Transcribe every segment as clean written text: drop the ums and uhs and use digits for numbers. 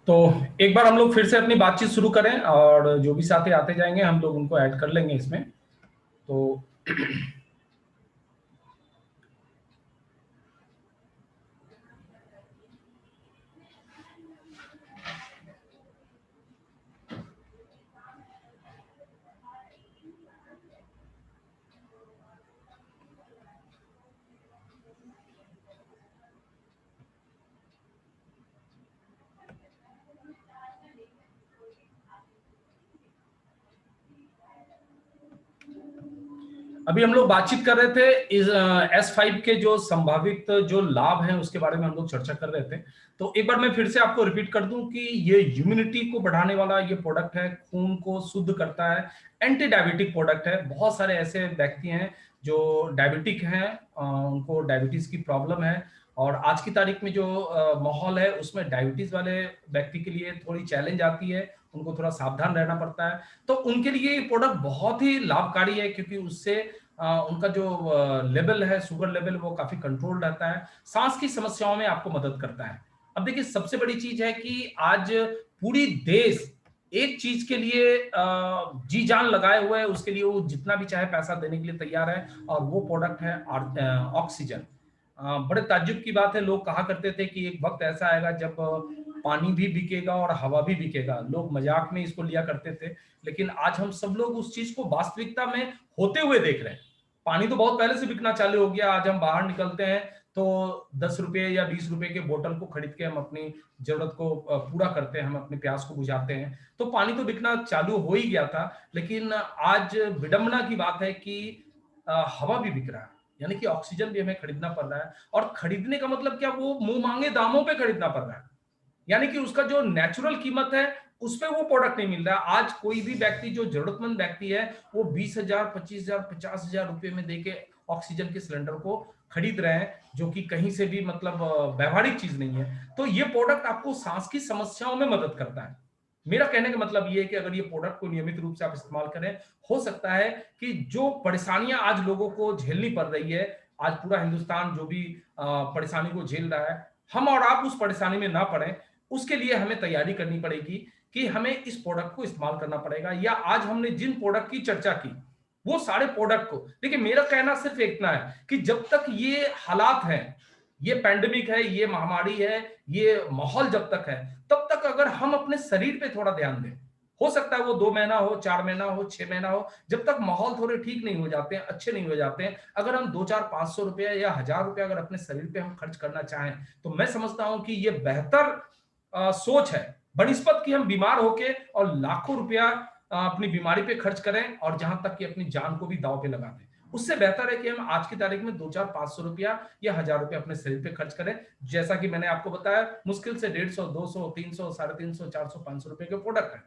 तो एक बार हम लोग फिर से अपनी बातचीत शुरू करें और जो भी साथी आते जाएंगे हम लोग उनको ऐड कर लेंगे इसमें। तो अभी हम लोग बातचीत कर रहे थे इस S5 के जो संभावित जो लाभ हैं उसके बारे में हम लोग चर्चा कर रहे थे। तो एक बार मैं फिर से आपको रिपीट कर दूं कि ये इम्यूनिटी को बढ़ाने वाला ये प्रोडक्ट है, खून को शुद्ध करता है, एंटी डायबिटिक प्रोडक्ट है। बहुत सारे ऐसे व्यक्ति हैं जो डायबिटिक हैं, उनको डायबिटीज की प्रॉब्लम है और आज की तारीख में जो माहौल है उसमें डायबिटीज वाले व्यक्ति के लिए थोड़ी चैलेंज आती है, उनको थोड़ा सावधान रहना पड़ता है। तो उनके लिए ये प्रोडक्ट बहुत ही लाभकारी है क्योंकि उससे उनका जो लेवल है, शुगर लेवल, वो काफी कंट्रोल रहता है। सांस की समस्याओं में आपको मदद करता है। अब देखिए सबसे बड़ी चीज है कि आज पूरी देश एक चीज के लिए जी जान लगाए हुए है, उसके लिए वो जितना भी चाहे पैसा देने के लिए तैयार है और वो प्रोडक्ट है ऑक्सीजन। बड़े ताज्जुब की बात है, लोग कहा करते थे कि एक वक्त ऐसा आएगा जब पानी भी बिकेगा और हवा भी बिकेगा। लोग मजाक में इसको लिया करते थे, लेकिन आज हम सब लोग उस चीज को वास्तविकता में होते हुए देख रहे हैं। पानी तो बहुत पहले से बिकना चालू हो गया। आज हम बाहर निकलते हैं तो 10 रुपए या 20 रुपए के बोतल को खरीद के हम अपनी जरूरत को पूरा करते हैं, हम अपने प्यास को बुझाते हैं। तो पानी तो बिकना चालू हो ही गया था, लेकिन आज विडंबना की बात है कि हवा भी बिक रहा है, यानी कि ऑक्सीजन भी हमें खरीदना पड़ रहा है। और खरीदने का मतलब क्या, वो मुंह मांगे दामों पे खरीदना पड़ रहा है, यानी कि उसका जो नेचुरल कीमत है उस पे वो प्रोडक्ट नहीं मिल रहा है। आज कोई भी व्यक्ति जो जरूरतमंद व्यक्ति है वो 20,000, 25,000, 50,000 रुपए में देके ऑक्सीजन के सिलेंडर को खरीद रहे हैं, जो कि कहीं से भी मतलब व्यवहारिक चीज नहीं है। तो ये प्रोडक्ट आपको सांस की समस्याओं में मदद करता है। मेरा कहने का मतलब ये है कि अगर ये प्रोडक्ट को नियमित रूप से आप इस्तेमाल करें, हो सकता है कि जो परेशानियां आज लोगों को झेलनी पड़ रही है, आज पूरा हिंदुस्तान जो भी परेशानी को झेल रहा है, हम और आप उस परेशानी में ना पड़े। उसके लिए हमें तैयारी करनी पड़ेगी कि हमें इस प्रोडक्ट को इस्तेमाल करना पड़ेगा। या आज हमने जिन प्रोडक्ट की चर्चा की वो सारे प्रोडक्ट को देखिए, मेरा कहना सिर्फ इतना है कि जब तक ये हालात हैं, ये पैंडेमिक है, ये महामारी है, ये माहौल जब तक है, तब तक अगर हम अपने शरीर पे थोड़ा ध्यान दें, हो सकता है वो 2 महीना हो, 4 महीना हो, 6 महीना हो, जब तक माहौल थोड़े ठीक नहीं हो जाते हैं, अच्छे नहीं हो जाते हैं, अगर हम 2, 4, 500 रुपया या 1,000 रुपया अगर अपने शरीर पे हम खर्च करना चाहें, तो मैं समझता हूं कि ये बेहतर सोच है बनिस्पत कि हम बीमार होके और लाखों रुपया अपनी बीमारी पे खर्च करें और जहां तक कि अपनी जान को भी दांव पे लगा दें। उससे बेहतर है कि हम आज की तारीख में 2, 4, 500 रुपया या 1,000 रुपया अपने शरीर पे खर्च करें। जैसा कि मैंने आपको बताया, मुश्किल से 150, 200, 300, 350, 400, 500 रुपए के प्रोडक्ट है।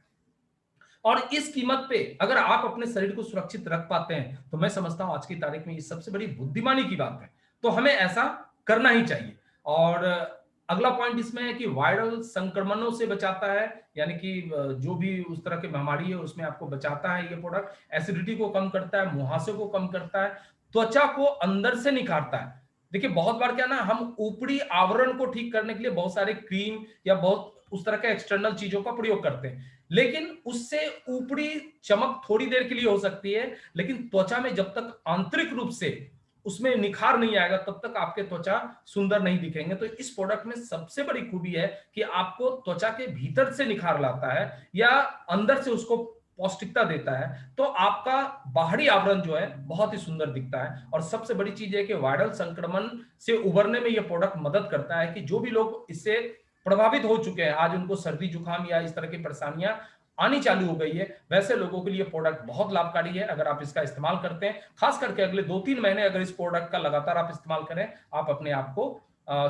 और इस कीमत पे अगर आप अपने शरीर को सुरक्षित रख पाते हैं, तो मैं समझता हूं आज की तारीख में ये सबसे बड़ी बुद्धिमानी की बात है। तो हमें ऐसा करना ही चाहिए। और अगला पॉइंट इसमें है कि वायरल संक्रमणों से बचाता है, यानी कि जो भी उस तरह की बीमारी है उसमें आपको बचाता है ये प्रोडक्ट। एसिडिटी को कम करता है, मुहासे को कम करता है, त्वचा को अंदर से निखारता है। देखिए बहुत बार क्या ना, हम ऊपरी आवरण को ठीक करने के लिए बहुत सारे क्रीम या बहुत उस तरह के एक्सटर्नल चीजों का प्रयोग करते हैं, लेकिन उससे ऊपरी चमक थोड़ी देर के लिए हो सकती है, लेकिन त्वचा में जब तक आंतरिक रूप से उसमें निखार नहीं आएगा तब तक आपके त्वचा सुंदर नहीं दिखेंगे। तो इस प्रोडक्ट में सबसे बड़ी खूबी है कि आपको त्वचा के भीतर से निखार लाता है या अंदर से उसको पौष्टिकता देता है। तो आपका बाहरी आवरण जो है बहुत ही सुंदर दिखता है। और सबसे बड़ी चीज है कि वायरल संक्रमण से उबरने में यह प्रोडक्ट मदद करता है कि जो भी लोग इससे प्रभावित हो चुके हैं, आज उनको सर्दी जुकाम या इस तरह की परेशानियां आनी चालू हो गई है, वैसे लोगों के लिए प्रोडक्ट बहुत लाभकारी है। अगर आप इसका इस्तेमाल करते हैं, खास करके अगले 2, 3 महीने अगर इस प्रोडक्ट का लगातार आप इस्तेमाल करें, आप अपने आप को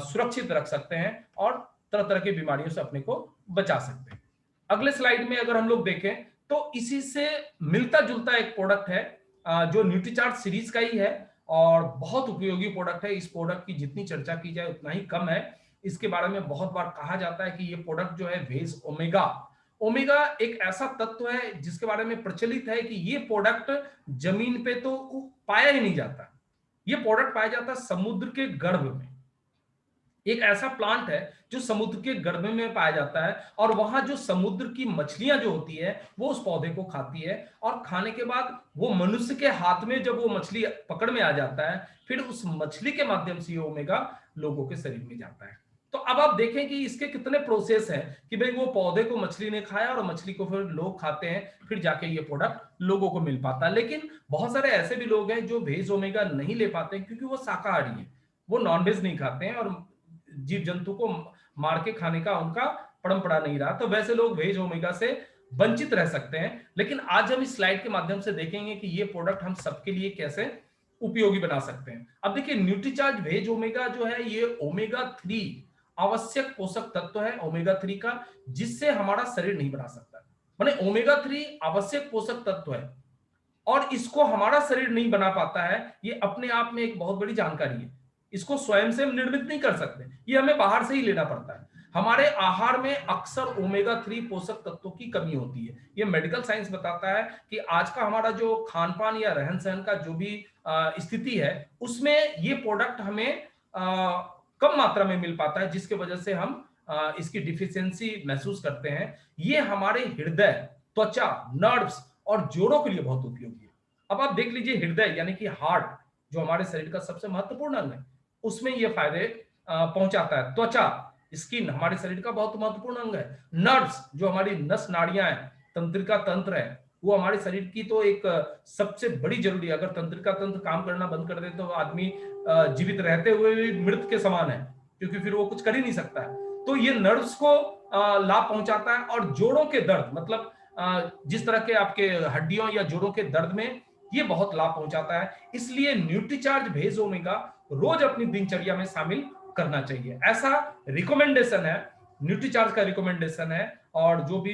सुरक्षित रख सकते हैं और तरह तरह की बीमारियों से अपने को बचा सकते हैं। अगले स्लाइड में अगर हम लोग देखें तो इसी से मिलता जुलता एक प्रोडक्ट है जो न्यूट्रीचार्ट सीरीज का ही है और बहुत उपयोगी प्रोडक्ट है। इस प्रोडक्ट की जितनी चर्चा की जाए उतना ही कम है। इसके बारे में बहुत बार कहा जाता है कि ये प्रोडक्ट जो है वेज ओमेगा, ओमेगा एक ऐसा तत्व है जिसके बारे में प्रचलित है कि ये प्रोडक्ट जमीन पे तो पाया ही नहीं जाता। ये प्रोडक्ट पाया जाता है समुद्र के गर्भ में। एक ऐसा प्लांट है जो समुद्र के गर्भ में पाया जाता है, और वहां जो समुद्र की मछलियां जो होती है वो उस पौधे को खाती है, और खाने के बाद वो मनुष्य के हाथ में जब वो मछली पकड़ में आ जाता है, फिर उस मछली के माध्यम से ये ओमेगा लोगों के शरीर में जाता है। तो अब आप देखें कि इसके कितने प्रोसेस हैं कि भाई वो पौधे को मछली ने खाया और मछली को फिर लोग खाते हैं, फिर जाके ये प्रोडक्ट लोगों को मिल पाता है। लेकिन बहुत सारे ऐसे भी लोग हैं जो वेज ओमेगा नहीं ले पाते क्योंकि वो शाकाहारी हैं, वो नॉनवेज नहीं खाते हैं और जीव जंतु को मार के खाने का उनका परंपरा नहीं रहा, तो वैसे लोग वेज ओमेगा से वंचित रह सकते हैं। लेकिन आज हम इस स्लाइड के माध्यम से देखेंगे कि ये प्रोडक्ट हम सबके लिए कैसे उपयोगी बना सकते हैं। अब देखिए न्यूट्रीचार्ज वेज ओमेगा जो है ये ओमेगा 3 आवश्यक पोषक तत्व है ओमेगा 3 का, जिससे हमारा शरीर नहीं बना सकता। माने ओमेगा 3 आवश्यक पोषक तत्व है और इसको हमारा शरीर नहीं बना पाता है, ये अपने आप में एक बहुत बड़ी जानकारी है। इसको स्वयं से हम निर्मित नहीं कर सकते, ये हमें बाहर से ही लेना पड़ता है। हमारे आहार में अक्सर ओमेगा 3 पोषक तत्वों की कमी होती है। ये मेडिकल साइंस बताता है कि आज का हमारा जो खान पान या रहन सहन का जो भी स्थिति है, उसमें ये प्रोडक्ट हमें कम मात्रा में मिल पाता है, जिसके वजह से हम इसकी डिफिशियंसी महसूस करते हैं। ये हमारे हृदय, त्वचा, नर्व्स और जोड़ों के लिए बहुत उपयोगी है। अब आप देख लीजिए हृदय यानी कि हार्ट, जो हमारे शरीर का सबसे महत्वपूर्ण अंग है, उसमें ये फायदे पहुंचाता है। त्वचा, स्किन हमारे शरीर का बहुत महत्वपूर्ण अंग है। नर्व्स, जो हमारी नस नाड़ियां हैं, तंत्रिका तंत्र है, वो हमारे शरीर की तो एक सबसे बड़ी जरूरी है। अगर तंत्रिका तंत्र काम करना बंद कर दे तो आदमी जीवित रहते हुए भी मृत के समान है, क्योंकि फिर वो कुछ कर ही नहीं सकता है। तो ये नर्व्स को लाभ पहुंचाता है। और जोड़ों के दर्द, मतलब जिस तरह के आपके हड्डियों या जोड़ों के दर्द में ये बहुत लाभ पहुंचाता है। इसलिए न्यूट्रीचार्ज भेज ओमेगा रोज अपनी दिनचर्या में शामिल करना चाहिए, ऐसा रिकमेंडेशन है, न्यूट्रीचार्ज का रिकमेंडेशन है। और जो भी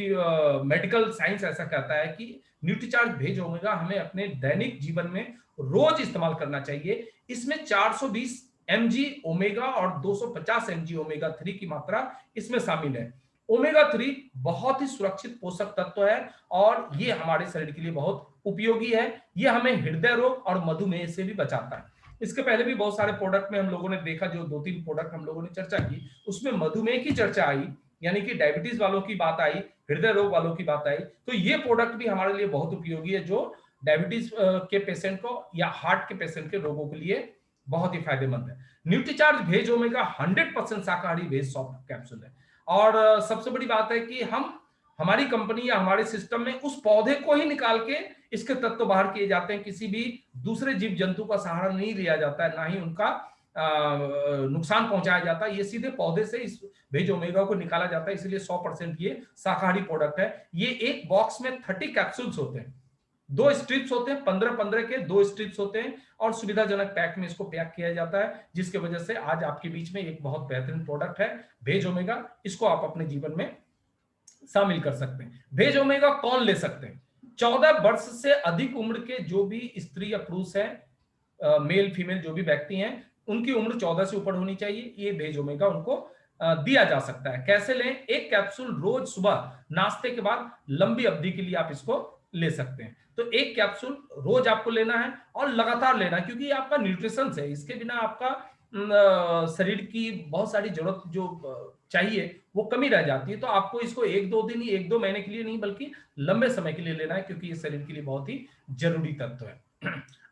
मेडिकल साइंस ऐसा कहता है कि न्यूट्रीचार्ज भेज ओमेगा हमें अपने दैनिक जीवन में रोज इस्तेमाल करना चाहिए। इसमें 420 mg ओमेगा और 250 mg ओमेगा 3 की मात्रा इसमें शामिल है। ओमेगा 3 बहुत ही सुरक्षित पोषक तत्व है और ये हमारे शरीर के लिए बहुत उपयोगी है। ये हमें हृदय रोग और मधुमेह से भी बचाता है। इसके पहले भी बहुत सारे प्रोडक्ट में हम लोगों ने देखा, जो 2-3 प्रोडक्ट हम लोगों ने चर्चा की, उसमें मधुमेह की चर्चा आई, यानी कि डायबिटीज वालों की बात आई, हृदय रोग वालों की बात आई। तो ये प्रोडक्ट भी हमारे लिए बहुत उपयोगी है, जो डायबिटीज के पेशेंट को या हार्ट के पेशेंट के रोगों के लिए बहुत ही फायदेमंद है। न्यूट्रीचार्ज भेज ओमेगा 100% शाकाहारी भेज सॉफ्ट कैप्सूल है। और सबसे बड़ी बात है कि हम, हमारी कंपनी या हमारे सिस्टम में उस पौधे को ही निकाल के इसके तत्व बाहर किए जाते हैं। किसी भी दूसरे जीव जंतु का सहारा नहीं लिया जाता है, ना ही उनका नुकसान पहुंचाया जाता है। ये सीधे पौधे से इस भेज ओमेगा को निकाला जाता है, इसलिए 100% ये शाकाहारी प्रोडक्ट है। ये एक बॉक्स में 30 कैप्सूल्स होते हैं, 2 स्ट्रिप्स होते हैं, 15-15 के 2 स्ट्रिप्स होते हैं, और सुविधाजनक पैक में इसको पैक किया जाता है, जिसके वजह से आज आपके बीच में एक बहुत बेहतरीन प्रोडक्ट है भेज ओमेगा। इसको आप अपने जीवन में शामिल कर सकते हैं। भेज ओमेगा कौन ले सकते हैं? 14 वर्ष से अधिक उम्र के जो भी स्त्री या पुरुष है, मेल फीमेल जो भी व्यक्ति हैं, उनकी उम्र 14 से ऊपर होनी चाहिए। ये भेज ओमेगा उनको दिया जा सकता है। कैसे लें? एक कैप्सूल रोज सुबह नाश्ते के बाद लंबी अवधि के लिए आप इसको ले सकते हैं। तो एक कैप्सूल रोज आपको लेना है और लगातार लेना है, क्योंकि ये आपका न्यूट्रिशन है। इसके बिना आपका शरीर की बहुत सारी जरूरत जो चाहिए वो कमी रह जाती है। तो आपको इसको 1-2 दिन ही, 1-2 महीने के लिए नहीं, बल्कि लंबे समय के लिए लेना है, क्योंकि ये शरीर के लिए बहुत ही जरूरी तत्व है।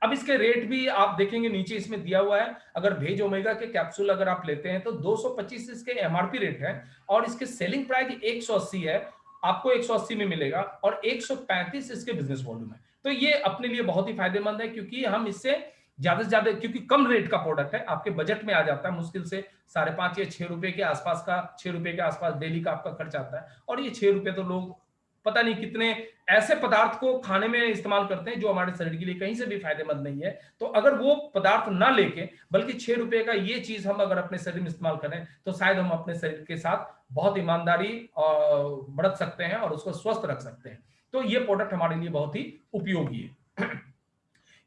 अब इसके रेट भी आप देखेंगे नीचे इसमें दिया हुआ है। अगर भेज ओमेगा के कैप्सूल अगर आप लेते हैं तो 225 इसके एमआरपी रेट है, और इसके सेलिंग प्राइस 180 है, आपको 180 में मिलेगा, और 135 इसके बिजनेस वॉल्यूम है। तो ये अपने लिए बहुत ही फायदेमंद है, क्योंकि हम इससे ज्यादा से ज्यादा, क्योंकि कम रेट का प्रोडक्ट है, आपके बजट में आ जाता है, मुश्किल से 5.5 या 6 रुपए के आसपास का, 6 रुपए के आसपास डेली का आपका खर्च आता है। और ये 6 रुपए तो लोग पता नहीं कितने ऐसे पदार्थ को खाने में इस्तेमाल करते हैं जो हमारे शरीर के लिए कहीं से भी फायदेमंद नहीं है। तो अगर वो पदार्थ ना लेके, बल्कि 6 रुपए का ये चीज हम अगर अपने शरीर में इस्तेमाल करें, तो शायद हम अपने शरीर के साथ बहुत ईमानदारी बरत सकते हैं और उसको स्वस्थ रख सकते हैं। तो ये प्रोडक्ट हमारे लिए बहुत ही उपयोगी है।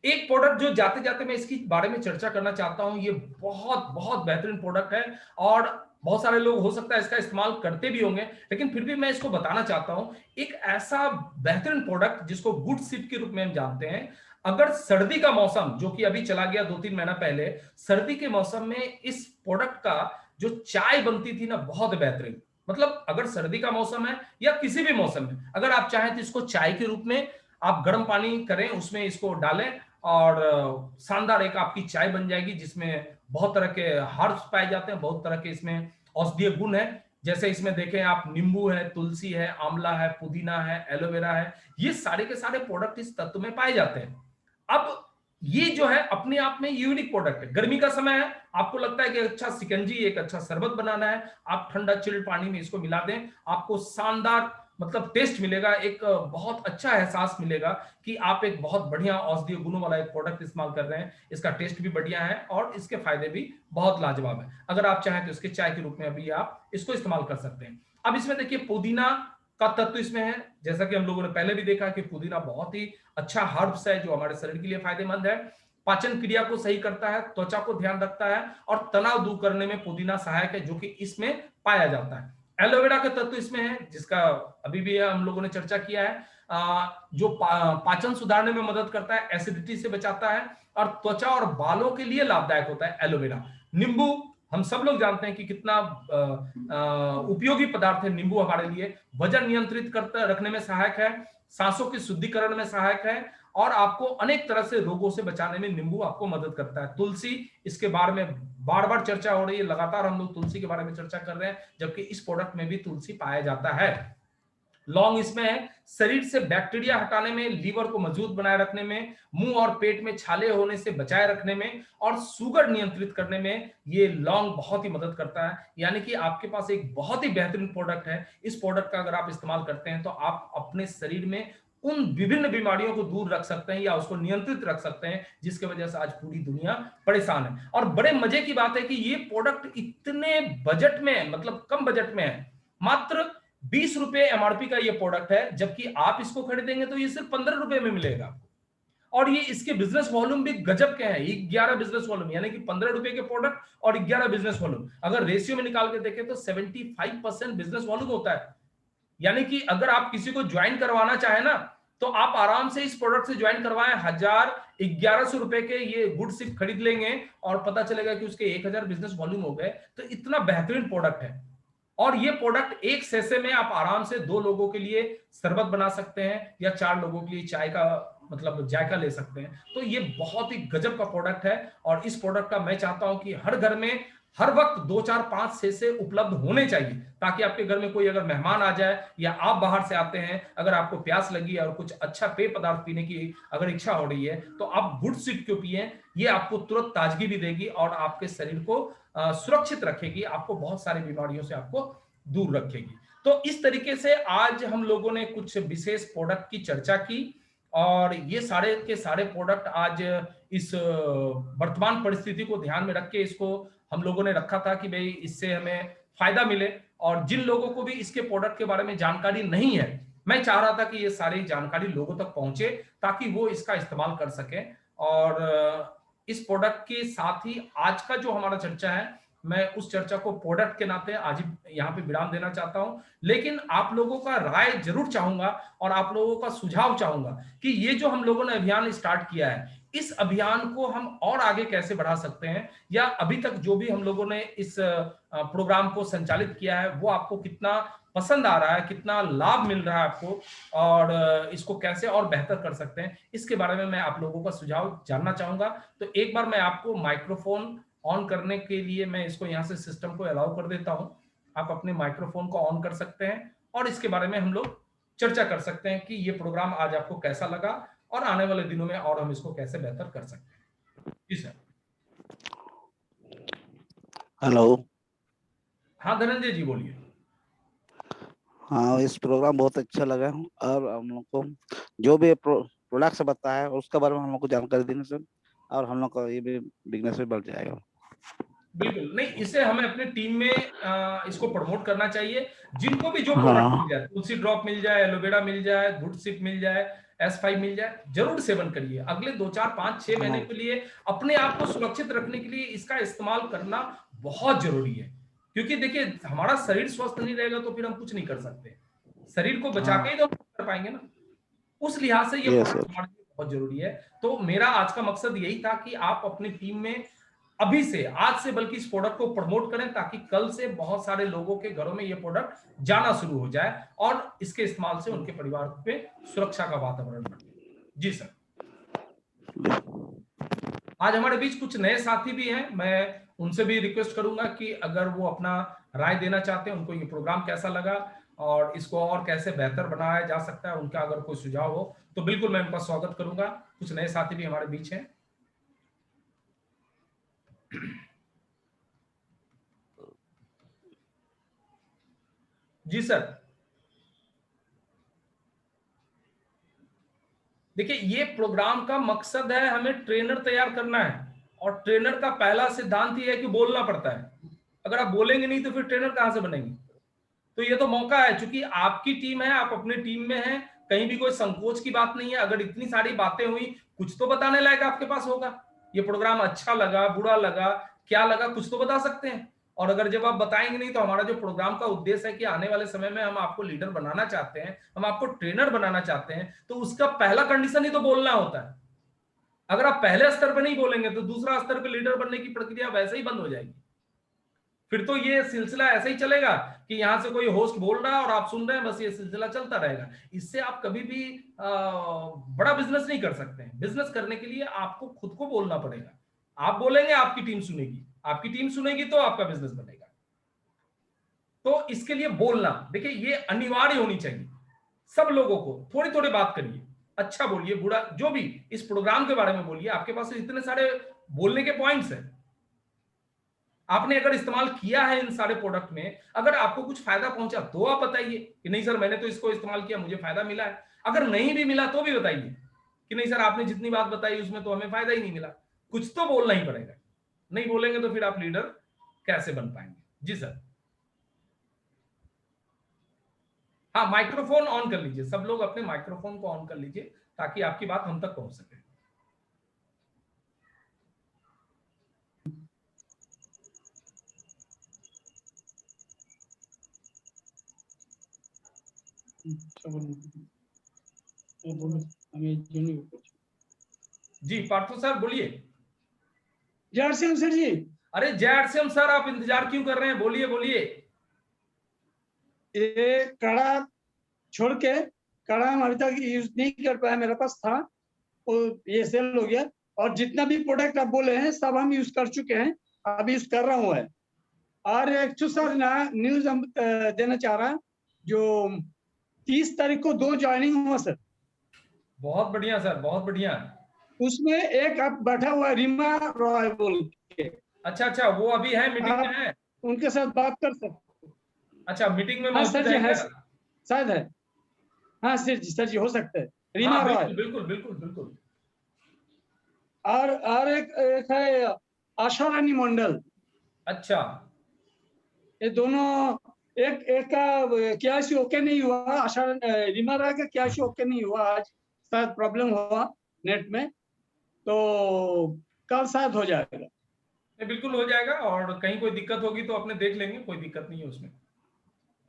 एक प्रोडक्ट जो जाते जाते मैं इसकी बारे में चर्चा करना चाहता हूं, ये बहुत बहुत बेहतरीन प्रोडक्ट है, और बहुत सारे लोग हो सकता है इसका इस्तेमाल करते भी होंगे, लेकिन फिर भी मैं इसको बताना चाहता हूं। एक ऐसा बेहतरीन प्रोडक्ट जिसको गुड सिप के रूप में हम जानते हैं। अगर सर्दी का मौसम, जो कि अभी चला गया 2-3 महीना पहले, सर्दी के मौसम में इस प्रोडक्ट का जो चाय बनती थी ना, बहुत बेहतरीन। मतलब अगर सर्दी का मौसम है या किसी भी मौसम में, अगर आप चाहें तो इसको चाय के रूप में आप गर्म पानी करें, उसमें इसको डालें और शानदार एक आपकी चाय बन जाएगी, जिसमें बहुत तरह के हर्ब्स पाए जाते हैं, बहुत तरह के इसमें औषधीय गुण है। जैसे इसमें देखें आप, नींबू है, तुलसी है, आंवला है, पुदीना है, एलोवेरा है, ये सारे के सारे प्रोडक्ट इस तत्व में पाए जाते हैं। अब ये जो है अपने आप में यूनिक प्रोडक्ट है। गर्मी का समय है, आपको लगता है कि अच्छा सिकंजी, एक अच्छा शरबत बनाना है, आप ठंडा चिल्ड पानी में इसको मिला दें, आपको शानदार मतलब टेस्ट मिलेगा, एक बहुत अच्छा एहसास मिलेगा कि आप एक बहुत बढ़िया औषधीय गुणों वाला एक प्रोडक्ट इस्तेमाल कर रहे हैं। इसका टेस्ट भी बढ़िया है और इसके फायदे भी बहुत लाजवाब है। अगर आप चाहें तो इसके चाय के रूप में अभी आप इसको इस्तेमाल कर सकते हैं। अब इसमें देखिए पुदीना का तत्व इसमें है, जैसा कि हम लोगों ने पहले भी देखा कि पुदीना बहुत ही अच्छा हर्ब्स है जो हमारे शरीर के लिए फायदेमंद है, पाचन क्रिया को सही करता है, त्वचा को ध्यान रखता है और तनाव दूर करने में पुदीना सहायक है, जो कि इसमें पाया जाता है। एलोवेरा का तत्व इसमें है, जिसका अभी भी हम लोगों ने चर्चा किया है, जो पाचन सुधारने में मदद करता है, एसिडिटी से बचाता है और त्वचा और बालों के लिए लाभदायक होता है एलोवेरा। नींबू, हम सब लोग जानते हैं कि कितना उपयोगी पदार्थ है नींबू हमारे लिए। वजन नियंत्रित करता रखने में सहायक है, सांसों की शुद्धिकरण में सहायक है और आपको अनेक तरह से रोगों से बचाने में नींबू आपको मदद करता है। तुलसी, इसके बारे में बार बार चर्चा हो रही है, लगातार हम लोग तुलसी के बारे में चर्चा कर रहे हैं, जबकि इस प्रोडक्ट में भी तुलसी पाया जाता है। लौंग इसमें है, शरीर से बैक्टीरिया हटाने में, लीवर को मजबूत बनाए रखने में, मुंह और पेट में छाले होने से बचाए रखने में और शुगर नियंत्रित करने में ये लौंग बहुत ही मदद करता है। यानी कि आपके पास एक बहुत ही बेहतरीन प्रोडक्ट है। इस प्रोडक्ट का अगर आप इस्तेमाल करते हैं तो आप अपने शरीर में उन विभिन्न बीमारियों को दूर रख सकते हैं या उसको नियंत्रित रख सकते हैं, जिसकी वजह से आज पूरी दुनिया परेशान है। और बड़े मजे की बात है कि ये प्रोडक्ट इतने बजट में, मतलब कम बजट में है, मात्र 20 रुपए एमआरपी का ये प्रोडक्ट है, जबकि आप इसको खरीदेंगे तो ये सिर्फ 15 रुपए में मिलेगा आपको। और ये इसके बिजनेस वॉल्यूम भी गजब के हैं, 11 बिजनेस वॉल्यूम, यानी कि 15 रुपए के प्रोडक्ट और 11 बिजनेस वॉल्यूम। अगर रेशियो में निकाल के देखें तो 75% बिजनेस वॉल्यूम होता है। यानी कि अगर आप किसी को ज्वाइन करवाना चाहे ना, तो आप आराम से इस प्रोडक्ट से ज्वाइन करवाएं, 1100 रुपए के ये गुड सिप खरीद लेंगे और पता चलेगा कि उसके 1000 बिजनेस वॉल्यूम हो गए। तो इतना बेहतरीन प्रोडक्ट है। और ये प्रोडक्ट एक सैसे में आप आराम से 2 लोगों के लिए शरबत बना सकते हैं या 4 लोगों के लिए चाय का मतलब जायका ले सकते हैं। तो ये बहुत ही गजब का प्रोडक्ट है और इस प्रोडक्ट का मैं चाहता हूं कि हर घर में हर वक्त 2 4 5 6 से उपलब्ध होने चाहिए, ताकि आपके घर में कोई अगर मेहमान आ जाए या आप बाहर से आते हैं, अगर आपको प्यास लगी और कुछ अच्छा पेय पदार्थ पीने की अगर इच्छा हो रही है, तो आप गुड सिप क्यों पिए। ये आपको तुरंत ताजगी भी देगी और आपके शरीर को सुरक्षित रखेगी, आपको बहुत सारी बीमारियों से आपको दूर रखेगी। तो इस तरीके से आज हम लोगों ने कुछ विशेष प्रोडक्ट की चर्चा की और ये सारे के सारे प्रोडक्ट आज इस वर्तमान परिस्थिति को ध्यान में रख के इसको हम लोगों ने रखा था कि भाई इससे हमें फायदा मिले। और जिन लोगों को भी इसके प्रोडक्ट के बारे में जानकारी नहीं है, मैं चाह रहा था कि ये सारी जानकारी लोगों तक पहुंचे ताकि वो इसका इस्तेमाल कर सकें। और इस प्रोडक्ट के साथ ही आज का जो हमारा चर्चा है, मैं उस चर्चा को प्रोडक्ट के नाते आज ही यहाँ पे विराम देना चाहता हूं। लेकिन आप लोगों का राय जरूर चाहूंगा और आप लोगों का सुझाव चाहूंगा कि ये जो हम लोगों ने अभियान स्टार्ट किया है, इस अभियान को हम और आगे कैसे बढ़ा सकते हैं, या अभी तक जो भी हम लोगों ने इस प्रोग्राम को संचालित किया है वो आपको कितना पसंद आ रहा है, कितना लाभ मिल रहा है आपको, और इसको कैसे और बेहतर कर सकते हैं, इसके बारे में मैं आप लोगों का सुझाव जानना चाहूंगा। तो एक बार मैं आपको माइक्रोफोन ऑन करने के लिए मैं इसको यहाँ से सिस्टम को अलाउ कर देता हूं। आप अपने माइक्रोफोन को ऑन कर सकते हैं और इसके बारे में हम लोग चर्चा कर सकते हैं कि ये प्रोग्राम आज आपको कैसा लगा और आने वाले दिनों में और हम इसको कैसे बेहतर कर सकते हैं। जी सर। हेलो। हाँ धनंजय जी बोलिए। हाँ, इस प्रोग्राम बहुत अच्छा लगा और हम लोग को जो भी प्रोडक्ट्स बताया है उसके बारे में हम लोग को जानकारी देने से और हम लोग का ये भी बिजनेस भी बढ़ जाएगा। बिल्कुल नहीं, इसे हमें अपने टीम में इसको प्रमोट करना चाहिए। जिनको भी जो प्रोडक्ट मिल हाँ, जाए, तुलसी ड्रॉप मिल जाए, एलोवेरा मिल जाए, गुड सिप मिल जाए, S5 मिल जाए, जरूर सेवन करिए। अगले 2 4 5 6 महीने हाँ, के लिए अपने आप को सुरक्षित रखने के लिए इसका इस्तेमाल करना बहुत जरूरी है। क्योंकि देखिए हमारा शरीर स्वस्थ नहीं रहेगा तो फिर हम कुछ नहीं कर सकते। शरीर को बचा के हाँ। ही तो हम कर पाएंगे ना। उस लिहाज से ये यस प्रोडक्ट सर। हमारे लिए बहुत जरूरी है। तो मेरा आज का मकसद यही था कि आप अपनी टीम में अभी से, आज से बल्कि इस प्रोडक्ट को प्रमोट करें, ताकि कल से बहुत सारे लोगों के घरों में ये प्रोडक्ट जाना शुरू हो जाए और इसके इस्तेमाल से उनके परिवार पे सुरक्षा का वातावरण बने। जी सर। आज हमारे बीच कुछ नए साथी भी हैं, मैं उनसे भी रिक्वेस्ट करूंगा कि अगर वो अपना राय देना चाहते हैं, उनको ये प्रोग्राम कैसा लगा और इसको और कैसे बेहतर बनाया जा सकता है, उनका अगर कोई सुझाव हो तो बिल्कुल मैं उनका स्वागत करूंगा। कुछ नए साथी भी हमारे बीच हैं। जी सर। देखिए, ये प्रोग्राम का मकसद है हमें ट्रेनर तैयार करना है, और ट्रेनर का पहला सिद्धांत ये है कि बोलना पड़ता है। अगर आप बोलेंगे नहीं तो फिर ट्रेनर कहां से बनेंगे? तो ये तो मौका है, क्योंकि आपकी टीम है, आप अपनी टीम में हैं, कहीं भी कोई संकोच की बात नहीं है। अगर इतनी सारी बातें हुई, कुछ तो बताने लायक आपके पास होगा। ये प्रोग्राम अच्छा लगा, बुरा लगा, क्या लगा, कुछ तो बता सकते हैं। और अगर जब आप बताएंगे नहीं, तो हमारा जो प्रोग्राम का उद्देश्य है कि आने वाले समय में हम आपको लीडर बनाना चाहते हैं, हम आपको ट्रेनर बनाना चाहते हैं, तो उसका पहला कंडीशन ही तो बोलना होता है। अगर आप पहले स्तर पर नहीं बोलेंगे तो दूसरा स्तर पर लीडर बनने की प्रक्रिया वैसे ही बंद हो जाएगी। फिर तो ये सिलसिला ऐसे ही चलेगा कि यहां से कोई होस्ट बोल रहा है और आप सुन रहे हैं, बस ये सिलसिला चलता रहेगा। इससे आप कभी भी बड़ा बिजनेस नहीं कर सकते हैं। बिजनेस करने के लिए आपको खुद को बोलना पड़ेगा। आप बोलेंगे, आपकी टीम सुनेगी, आपकी टीम सुनेगी तो आपका बिजनेस बनेगा। तो इसके लिए बोलना, देखिए, ये अनिवार्य होनी चाहिए। सब लोगों को थोड़ी थोड़ी बात करिए, अच्छा बोलिए, बुरा, जो भी इस प्रोग्राम के बारे में बोलिए। आपके पास इतने सारे बोलने के पॉइंट्स हैं। आपने अगर इस्तेमाल किया है इन सारे प्रोडक्ट में, अगर आपको कुछ फायदा पहुंचा तो आप बताइए कि नहीं सर, मैंने तो इसको इस्तेमाल किया, मुझे फायदा मिला है। अगर नहीं भी मिला तो भी बताइए कि नहीं सर, आपने जितनी बात बताई उसमें तो हमें फायदा ही नहीं मिला। कुछ तो बोलना ही पड़ेगा। नहीं बोलेंगे तो फिर आप लीडर कैसे बन पाएंगे? जी सर। हाँ, माइक्रोफोन ऑन कर लीजिए, सब लोग अपने माइक्रोफोन को ऑन कर लीजिए ताकि आपकी बात हम तक पहुंच सके। जी पार्थो सर, बोलिए। जय श्याम सर जी। अरे जय श्याम सर, आप इंतजार क्यों कर रहे हैं? बोलिए बोलिए। ये कड़ा छोड़ के, कड़ा हम अभी तक यूज नहीं कर पाया, मेरे पास था, वो ये सेल हो गया। और जितना भी प्रोडक्ट आप बोले हैं सब हम यूज कर चुके हैं, अभी यूज कर रहा हूँ है। और एक सर न्यूज हम देना चाह रहा, जो 30 तारीख को 2 ज्वाइनिंग हुआ सर। बहुत बढ़िया सर, बहुत बढ़िया। उसमें एक आप बैठा हुआ है, रीमा रॉय बोल के। अच्छा अच्छा, वो अभी है, मीटिंग में है? उनके साथ बात कर सकते। अच्छा, मीटिंग में हाँ सर मौजूद जी, है है, क्या? शायद है। हाँ सर जी हो सकता है, रीमा हाँ रॉय। बिल्कुल बिल्कुल बिल्कुल बिल्कुल। और एक है आशा रानी मंडल। अच्छा। ये दोनों, एक एक का KYC ओके नहीं हुआ, आशा रीमा रॉय का KYC ओके नहीं हुआ, आज शायद प्रॉब्लम हुआ नेट में, तो कल शायद हो जाएगा। ये बिल्कुल हो जाएगा, और कहीं कोई दिक्कत होगी तो अपने देख लेंगे, कोई दिक्कत नहीं है उसमें।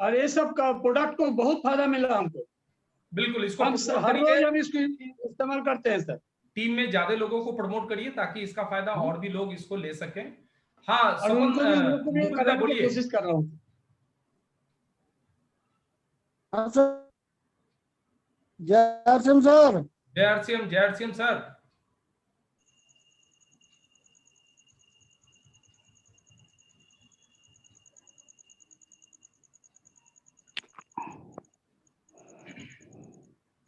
और ये सब का प्रोडक्ट को बहुत फायदा मिला हमको। बिल्कुल, इसको हम प्रमोट हर करिए, रोज हम इसको इस्तेमाल करते हैं सर। टीम में ज्यादा लोगों को प्रमोट करिए ताकि इसका फायदा और भी लोग इसको ले सकें। हाँ और उनको भी, उनको भी मुकुल दा कराने की बोलिए। कोशिश कर रहा हूँ। हाँ सर, जय सिंह सर। जय आरसीएम सर।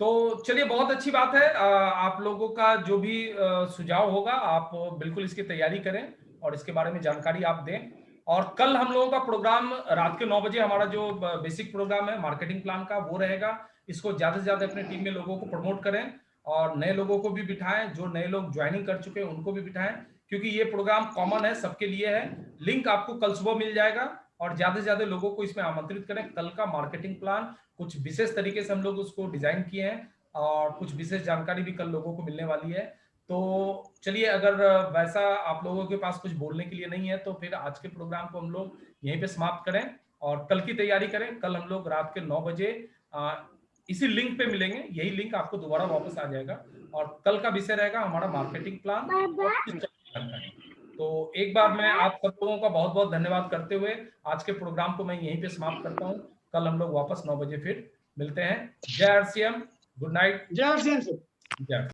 तो चलिए, बहुत अच्छी बात है। आप लोगों का जो भी सुझाव होगा, आप बिल्कुल इसकी तैयारी करें और इसके बारे में जानकारी आप दें। और कल हम लोगों का प्रोग्राम रात के 9 बजे, हमारा जो बेसिक प्रोग्राम है मार्केटिंग प्लान का, वो रहेगा। इसको ज्यादा से ज्यादा अपने टीम में लोगों को प्रमोट करें, और नए लोगों को भी बिठाएं, जो नए लोग ज्वाइनिंग कर चुके हैं उनको भी बिठाएं, क्योंकि ये प्रोग्राम कॉमन है, सबके लिए है। लिंक आपको कल सुबह मिल जाएगा, और ज्यादा से ज्यादा लोगों को इसमें आमंत्रित करें। कल का मार्केटिंग प्लान कुछ विशेष तरीके से हम लोग उसको डिजाइन किए हैं, और कुछ विशेष जानकारी भी कल लोगों को मिलने वाली है। तो चलिए, अगर वैसा आप लोगों के पास कुछ बोलने के लिए नहीं है तो फिर आज के प्रोग्राम को हम लोग यहीं पे समाप्त करें और कल की तैयारी करें। कल हम लोग रात के 9 बजे इसी लिंक पे मिलेंगे। यही लिंक आपको दोबारा वापस आ जाएगा, और कल का विषय रहेगा हमारा मार्केटिंग प्लान और कुछ जानकारी। तो एक बार मैं आप सब लोगों का बहुत बहुत धन्यवाद करते हुए आज के प्रोग्राम को मैं यहीं पे समाप्त करता हूँ। कल हम लोग वापस 9 बजे फिर मिलते हैं। जय RCM, गुड नाइट। जय RCM सर। जय।